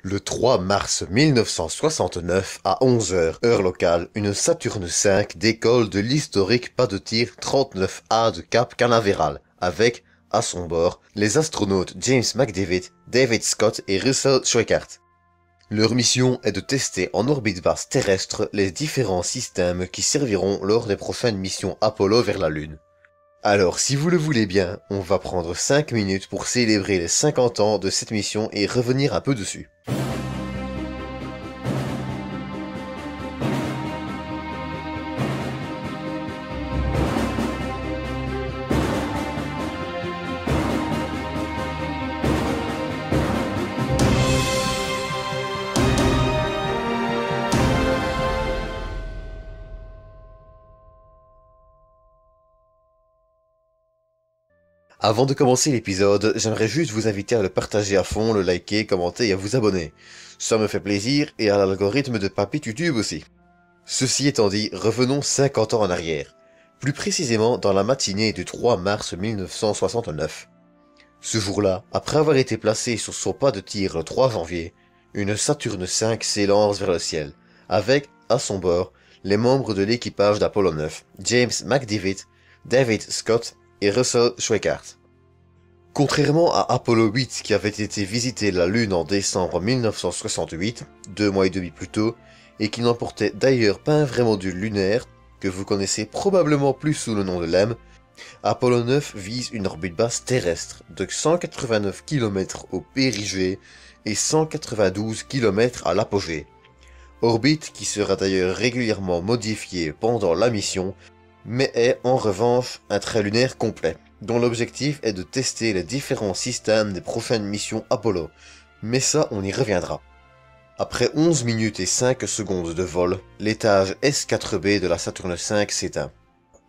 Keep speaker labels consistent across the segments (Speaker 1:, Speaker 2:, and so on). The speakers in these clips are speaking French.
Speaker 1: Le 3 mars 1969, à 11 heures, heure locale, une Saturn V décolle de l'historique pas de tir 39A de Cap Canaveral, avec, à son bord, les astronautes James McDivitt, David Scott et Russell Schweickart. Leur mission est de tester en orbite basse terrestre les différents systèmes qui serviront lors des prochaines missions Apollo vers la Lune. Alors, si vous le voulez bien, on va prendre 5 minutes pour célébrer les 50 ans de cette mission et revenir un peu dessus. Avant de commencer l'épisode, j'aimerais juste vous inviter à le partager à fond, le liker, commenter et à vous abonner. Ça me fait plaisir et à l'algorithme de Papy YouTube aussi. Ceci étant dit, revenons 50 ans en arrière. Plus précisément dans la matinée du 3 mars 1969. Ce jour-là, après avoir été placé sur son pas de tir le 3 janvier, une Saturn V s'élance vers le ciel, avec, à son bord, les membres de l'équipage d'Apollo 9, James McDivitt, David Scott et Russell Schweickart. Contrairement à Apollo 8 qui avait été visiter la Lune en décembre 1968, 2 mois et demi plus tôt, et qui n'emportait d'ailleurs pas un vrai module lunaire, que vous connaissez probablement plus sous le nom de LEM, Apollo 9 vise une orbite basse terrestre de 189 km au périgée et 192 km à l'apogée. Orbite qui sera d'ailleurs régulièrement modifiée pendant la mission, mais est en revanche un trait lunaire complet, dont l'objectif est de tester les différents systèmes des prochaines missions Apollo, mais ça on y reviendra. Après 11 minutes et 5 secondes de vol, l'étage S4B de la Saturn V s'éteint.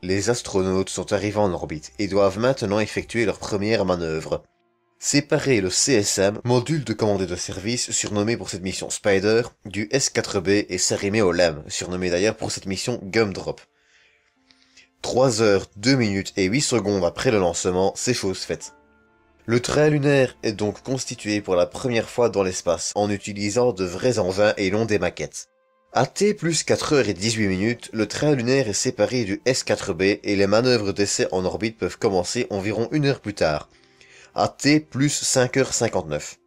Speaker 1: Les astronautes sont arrivés en orbite et doivent maintenant effectuer leur première manœuvre. Séparer le CSM, module de commande et de service surnommé pour cette mission Spider, du S4B et s'arrimer au LEM, surnommé d'ailleurs pour cette mission Gumdrop. 3 heures, 2 minutes et 8 secondes après le lancement, c'est chose faite. Le train lunaire est donc constitué pour la première fois dans l'espace, en utilisant de vrais engins et non des maquettes. À T plus 4 heures et 18 minutes, le train lunaire est séparé du S4B et les manœuvres d'essai en orbite peuvent commencer environ 1 heure plus tard, à T plus 5h59.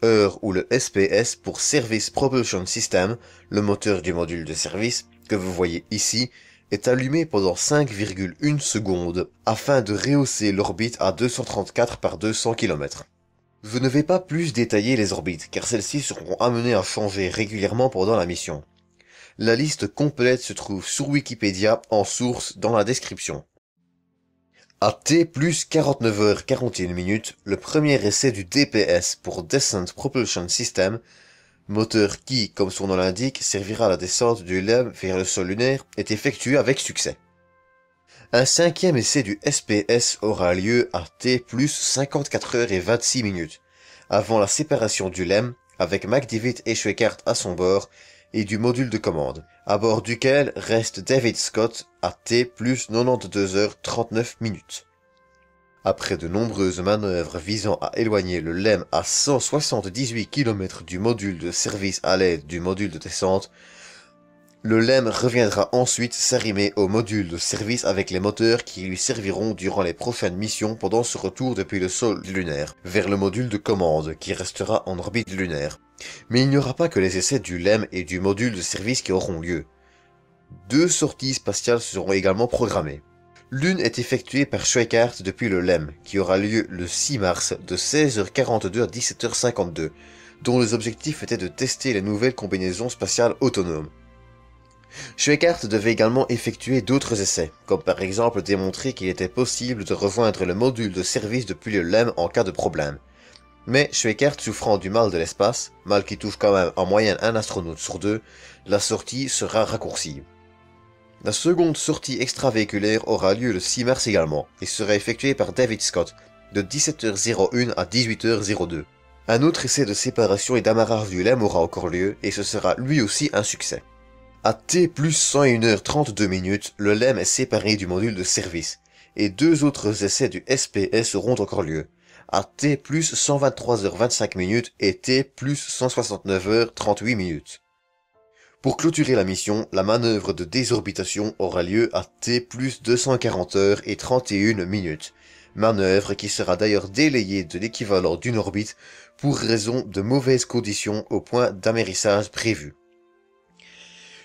Speaker 1: Heure où le SPS pour Service Propulsion System, le moteur du module de service, que vous voyez ici, est allumé pendant 5,1 secondes afin de rehausser l'orbite à 234 par 200 km. Je ne vais pas plus détailler les orbites car celles-ci seront amenées à changer régulièrement pendant la mission. La liste complète se trouve sur Wikipédia en source dans la description. À T plus 49h41, le premier essai du DPS pour Descent Propulsion System, moteur qui, comme son nom l'indique, servira à la descente du LEM vers le sol lunaire, est effectué avec succès. Un cinquième essai du SPS aura lieu à T plus 54 heures et 26 minutes, avant la séparation du LEM, avec McDivitt et Schweickart à son bord, et du module de commande, à bord duquel reste David Scott à T plus 92 heures 39 minutes. Après de nombreuses manœuvres visant à éloigner le LEM à 178 km du module de service à l'aide du module de descente, le LEM reviendra ensuite s'arrimer au module de service avec les moteurs qui lui serviront durant les prochaines missions pendant ce retour depuis le sol lunaire, vers le module de commande qui restera en orbite lunaire. Mais il n'y aura pas que les essais du LEM et du module de service qui auront lieu. 2 sorties spatiales seront également programmées. L'une est effectuée par Schweickart depuis le LEM, qui aura lieu le 6 mars de 16h42 à 17h52, dont les objectifs étaient de tester les nouvelles combinaisons spatiales autonomes. Schweickart devait également effectuer d'autres essais, comme par exemple démontrer qu'il était possible de rejoindre le module de service depuis le LEM en cas de problème. Mais Schweickart souffrant du mal de l'espace, mal qui touche quand même en moyenne un astronaute sur 2, la sortie sera raccourcie. La seconde sortie extravéhiculaire aura lieu le 6 mars également, et sera effectuée par David Scott, de 17h01 à 18h02. Un autre essai de séparation et d'amarrage du LEM aura encore lieu, et ce sera lui aussi un succès. À T plus 101h32, le LEM est séparé du module de service, et 2 autres essais du SPS auront encore lieu, à T plus 123h25 minutes et T plus 169h38 minutes. Pour clôturer la mission, la manœuvre de désorbitation aura lieu à T plus 240 heures et 31 minutes, manœuvre qui sera d'ailleurs délayée de l'équivalent d'une orbite pour raison de mauvaises conditions au point d'amérissage prévu.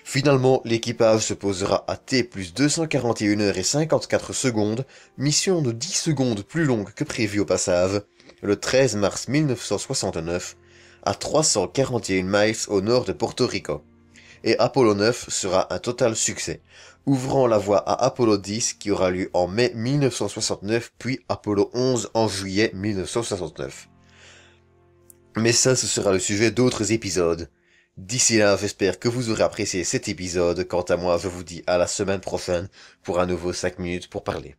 Speaker 1: Finalement, l'équipage se posera à T plus 241 heures et 54 secondes, mission de 10 secondes plus longue que prévu au passage, le 13 mars 1969, à 341 miles au nord de Porto Rico. Et Apollo 9 sera un total succès, ouvrant la voie à Apollo 10 qui aura lieu en mai 1969, puis Apollo 11 en juillet 1969. Mais ça, ce sera le sujet d'autres épisodes. D'ici là, j'espère que vous aurez apprécié cet épisode. Quant à moi, je vous dis à la semaine prochaine pour un nouveau 5 minutes pour parler.